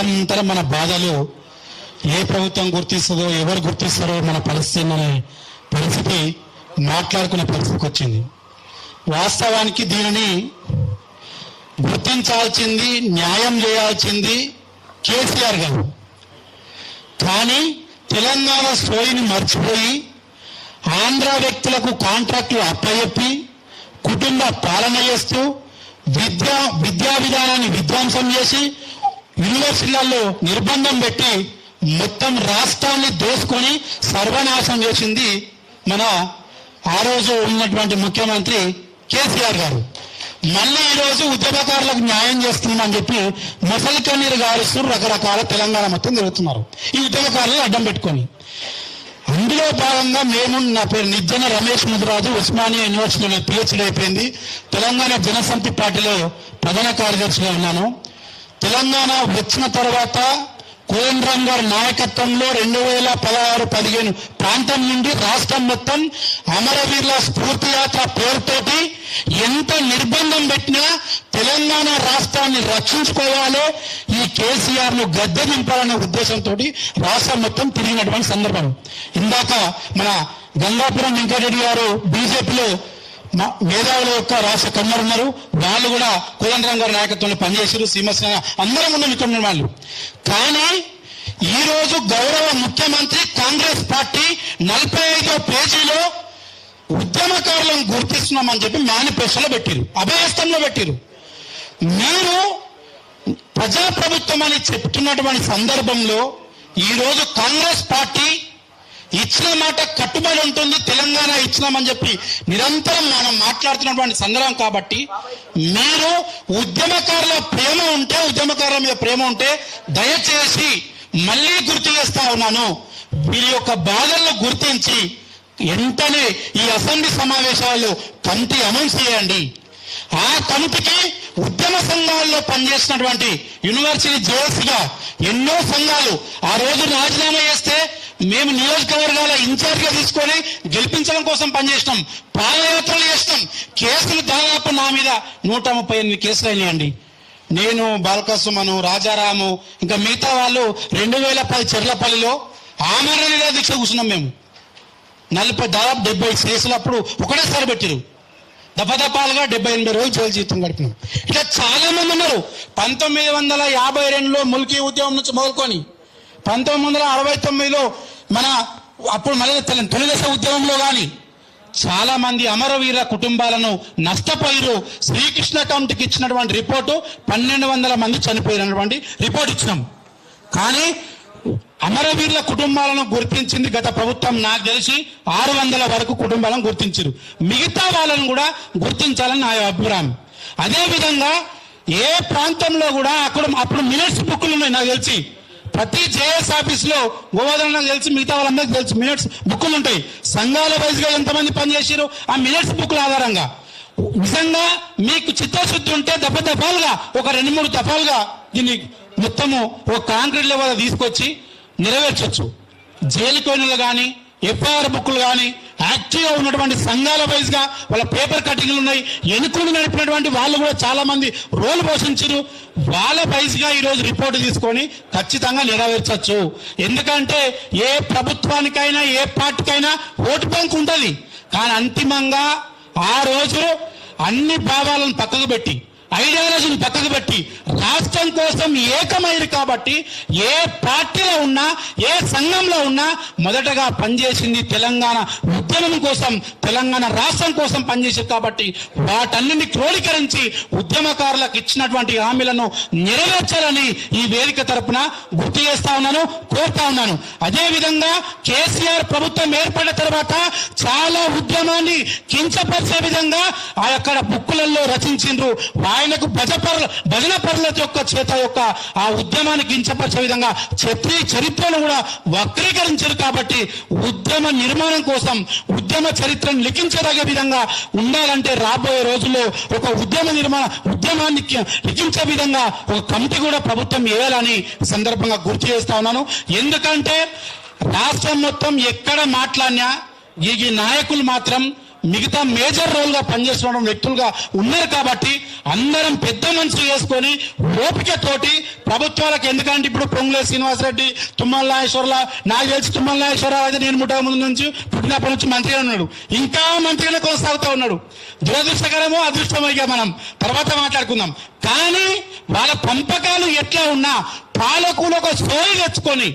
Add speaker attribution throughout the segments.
Speaker 1: నిరంతరం మన బాధలు ఏ ప్రభుత్వం గుర్తిస్తుందో ఎవరు గుర్తిస్తారో మన పరిస్థితి మాట్లాడుకునే పరిస్థితికి వచ్చింది. వాస్తవానికి దీనిని గుర్తించాల్సింది, న్యాయం చేయాల్సింది కేసీఆర్ గారు. కానీ తెలంగాణ సోయిని మర్చిపోయి ఆంధ్ర వ్యక్తులకు కాంట్రాక్టులు అప్పచెప్పి కుటుంబ పాలన చేస్తూ విద్యా విధానాన్ని విధ్వంసం చేసి యూనివర్సిటీలలో నిర్బంధం పెట్టి మొత్తం రాష్ట్రాన్ని దోసుకొని సర్వనాశనం చేసింది మన ఆ రోజు ఉన్నటువంటి ముఖ్యమంత్రి కేసీఆర్ గారు. మళ్ళీ ఈరోజు ఉద్యమకారులకు న్యాయం చేస్తున్నామని చెప్పి మొసలి కన్నీరు గారుస్తూ రకరకాల తెలంగాణ మొత్తం తిరుగుతున్నారు ఈ ఉద్యమకారులను అడ్డం పెట్టుకొని. అందులో భాగంగా నా పేరు నిజ్జన రమేష్ ముదిరాజు, ఉస్మానియా యూనివర్సిటీలో పిహెచ్డీ అయిపోయింది. తెలంగాణ జనసమితి పార్టీలో ప్రధాన కార్యదర్శిగా ఉన్నాను. తెలంగాణ వచ్చిన తర్వాత కోదండరాం గారి నాయకత్వంలో 2016-17 ప్రాంతం నుండి రాష్ట్రం మొత్తం అమరవీరుల స్ఫూర్తి యాత్ర పేరుతోటి ఎంత నిర్బంధం పెట్టినా తెలంగాణ రాష్ట్రాన్ని రక్షించుకోవాలి, ఈ కేసీఆర్ ను గద్దె దింపాలనే ఉద్దేశంతో రాష్ట్రం మొత్తం తిరిగినటువంటి సందర్భం. ఇందాక మన గంగాపురం వెంకటరెడ్డి గారు బీజేపీలో మేధావుల యొక్క రాష్ట్ర కన్వీనర్ ఉన్నారు. వాళ్ళు కూడా కోదండరాం గారి నాయకత్వంలో పనిచేసారు. శ్రీమతి అందరం ఉన్నాం ఇక్కడ ఉన్న వాళ్ళు. కానీ ఈ రోజు గౌరవ ముఖ్యమంత్రి కాంగ్రెస్ పార్టీ 45వ పేజీలో ఉద్యమకారులను గుర్తిస్తున్నామని చెప్పి మేనిఫెస్టోలో పెట్టిరు, అభయస్థంలో పెట్టిరు. మీరు ప్రజాప్రభుత్వం అని చెప్తున్నటువంటి సందర్భంలో ఈ రోజు కాంగ్రెస్ పార్టీ ఇచ్చిన మాట కట్టుబడి ఉంటుంది, తెలంగాణ ఇచ్చినామని చెప్పి నిరంతరం మనం మాట్లాడుతున్నటువంటి సందర్భం. కాబట్టి మీరు ఉద్యమకారుల ప్రేమ ఉంటే, ఉద్యమకారుల మీద ప్రేమ ఉంటే దయచేసి మళ్ళీ గుర్తు చేస్తా ఉన్నాను, వీరి యొక్క బాధలను గుర్తించి వెంటనే ఈ అసెంబ్లీ సమావేశాల్లో కమిటీ అనౌన్స్ చేయండి. ఆ కమిటీకి ఉద్యమ సంఘాల్లో పనిచేసినటువంటి యూనివర్సిటీ జేఏసీగా ఎన్నో సంఘాలు ఆ రోజు రాజీనామా చేస్తే మేము నియోజకవర్గాల ఇన్ఛార్జిగా తీసుకొని గెలిపించడం కోసం పనిచేసినాం, పాదయాత్రలు చేసినాం. కేసులు దాదాపు నా మీద 138 కేసులు అయినాయండి. నేను, బాలకసుమను, రాజారాము, ఇంకా మిగతా వాళ్ళు 2010 చెర్లపల్లిలో ఆమరణ నిరాదీక్ష కూర్చున్నాం. మేము దాదాపు 70 కేసులు అప్పుడు ఒకటేసారి పెట్టిరు. దఫాదఫాలుగా 70-80 రోజులు జైలు జీవితం గడిపినాం. ఇట్లా చాలా మంది ఉన్నారు. 1952లో ముల్కీ ఉద్యమం నుంచి మొదలుకొని 1969లో మన అప్పుడు మళ్ళీ తొలి దశ ఉద్యమంలో కానీ చాలా మంది అమరవీర కుటుంబాలను నష్టపోయారు. శ్రీకృష్ణ కమిటీకి ఇచ్చినటువంటి రిపోర్టు 1200 మంది చనిపోయినటువంటి రిపోర్ట్ ఇచ్చినాం. కానీ అమరవీరుల కుటుంబాలను గుర్తించింది గత ప్రభుత్వం. నాకు తెలిసి 600 వరకు కుటుంబాలను గుర్తించారు. మిగతా వాళ్ళను కూడా గుర్తించాలని నా అభిప్రాయం. అదేవిధంగా ఏ ప్రాంతంలో కూడా అప్పుడు మినిట్స్ బుక్లు ఉన్నాయి. నాకు తెలిసి ప్రతి జేఎస్ ఆఫీస్ లో గోవర్ధన్ నాకు తెలిసి మిగతా వాళ్ళందరికీ తెలిసి మినిట్స్ బుక్లు ఉంటాయి. సంఘాల వైజ్ గా ఎంతమంది పనిచేసారు ఆ మినిట్స్ బుక్ల ఆధారంగా. నిజంగా మీకు చిత్తశుద్ధి ఉంటే దఫాలుగా ఒక 2-3 దఫాలుగా దీన్ని మొత్తము ఒక కాంక్రీట్ లెవెల్ తీసుకొచ్చి నెరవేర్చొచ్చు. జైలు కోయినలు కానీ ఎఫ్ఐఆర్ బుక్లు కానీ యాక్టివ్గా ఉన్నటువంటి సంఘాల వైజ్ గా వాళ్ళ పేపర్ కటింగ్లు ఉన్నాయి. ఎన్నుకుని నడిపినటువంటి వాళ్ళు కూడా చాలా మంది రోల్ పోషించారు. వాళ్ళ వైజ్ గా ఈరోజు రిపోర్టు తీసుకొని ఖచ్చితంగా నెరవేర్చొచ్చు. ఎందుకంటే ఏ ప్రభుత్వానికైనా ఏ పార్టీకైనా ఓటు బ్యాంక్ ఉంటుంది. కానీ అంతిమంగా ఆ రోజు అన్ని భావాలను పక్కకు పెట్టి, ఐడియాలజీని పక్కకు పెట్టి రాష్ట్రం కోసం ఏకమైరు. కాబట్టి ఏ పార్టీలో ఉన్నా ఏ సంఘంలో ఉన్నా మొదటగా పనిచేసింది తెలంగాణ ఉద్యమం కోసం, తెలంగాణ రాష్ట్రం కోసం పనిచేసింది. కాబట్టి వాటన్నింటినీ క్రోడీకరించి ఉద్యమకారులకు ఇచ్చినటువంటి హామీలను నెరవేర్చాలని ఈ వేదిక తరపున గుర్తు చేస్తా ఉన్నాను, కోరుతా ఉన్నాను. అదేవిధంగా కేసీఆర్ ప్రభుత్వం ఏర్పడిన తర్వాత చాలా ఉద్యమాన్ని కించపరిచే విధంగా ఆ యొక్క బుక్కులలో రచించిండ్రు. ఆయనకు భజన పరుల యొక్క చేత యొక్క ఆ ఉద్యమాన్ని కించపరిచే విధంగా చరిత్రను కూడా వక్రీకరించారు. కాబట్టి ఉద్యమ నిర్మాణం కోసం ఉద్యమ చరిత్రను లిఖించదగే విధంగా ఉండాలంటే రాబోయే రోజుల్లో ఒక ఉద్యమాన్ని లిఖించే విధంగా ఒక కమిటీ కూడా ప్రభుత్వం వేయాలని సందర్భంగా గుర్తు చేస్తా ఉన్నాను. ఎందుకంటే రాష్ట్రం మొత్తం ఎక్కడ మాట్లాడినా ఈ నాయకులు మాత్రం మిగతా మేజర్ రోల్ గా పనిచేస్తున్న వ్యక్తులుగా ఉన్నారు కాబట్టి అందరం పెద్ద మనసు చేసుకొని ఓపిక తోటి ప్రభుత్వాలకు, ఎందుకంటే ఇప్పుడు పొంగులే శ్రీనివాసరెడ్డి, తుమ్మల నాగేశ్వరరావు, నాకు తెలిసి తుమ్మల నాగేశ్వరరావు అయితే నేను ముందు నుంచి పుట్టినప్పటి నుంచి మంత్రిగా ఉన్నాడు, ఇంకా మంత్రిగానే కొనసాగుతూ ఉన్నాడు. దురదృష్టకరమో అదృష్టమైగా మనం తర్వాత మాట్లాడుకుందాం. కానీ వాళ్ళ పంపకాలు ఎట్లా ఉన్నా పాలకులు ఒక సోయి తెచ్చుకొని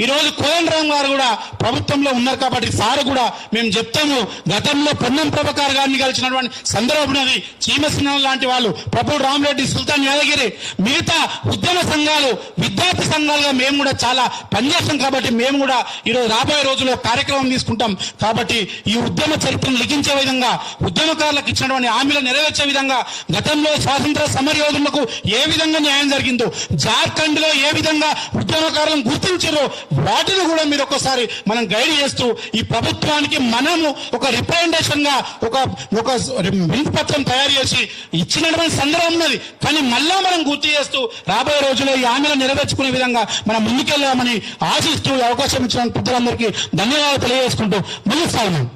Speaker 1: ఈరోజు కోదండరాం గారు కూడా ప్రభుత్వంలో ఉన్నారు కాబట్టి సార్ కూడా మేము చెప్తాము, గతంలో పొన్నం ప్రభాకర్ గారిని కలిసినటువంటి సందర్భం ఉన్నది. చీమసింహం లాంటి వాళ్ళు, ప్రభుత్వ రామరెడ్డి, సుల్తాన్ యాదగిరి, మిగతా ఉద్యమ సంఘాలు, విద్యార్థి సంఘాలుగా మేము కూడా చాలా పనిచేస్తాం కాబట్టి మేము కూడా ఈరోజు రాబోయే రోజుల్లో కార్యక్రమం తీసుకుంటాం. కాబట్టి ఈ ఉద్యమ చరిత్రను లిఖించే విధంగా, ఉద్యమకారులకు ఇచ్చినటువంటి హామీలు నెరవేర్చే విధంగా, గతంలో స్వాతంత్ర సమరయోధులకు ఏ విధంగా న్యాయం జరిగిందో, జార్ఖండ్ లో ఏ విధంగా ఉద్యమకారులను గుర్తించారో వాటిని కూడా మీరు ఒక్కసారి మనం గైడ్ చేస్తూ ఈ ప్రభుత్వానికి మనము ఒక రిప్రజెంటేషన్ గా ఒక వినతి పత్రం తయారు చేసి ఇచ్చినటువంటి సందర్భం ఉన్నది. కానీ మళ్ళా మనం గుర్తు చేస్తూ రాబోయే రోజుల్లో ఈ హామీలను నెరవేర్చుకునే విధంగా మనం ముందుకెళ్లామని ఆశిస్తూ అవకాశం ఇచ్చిన పెద్దలందరికీ ధన్యవాదాలు తెలియజేసుకుంటూ ముందుకు సాగుతాం.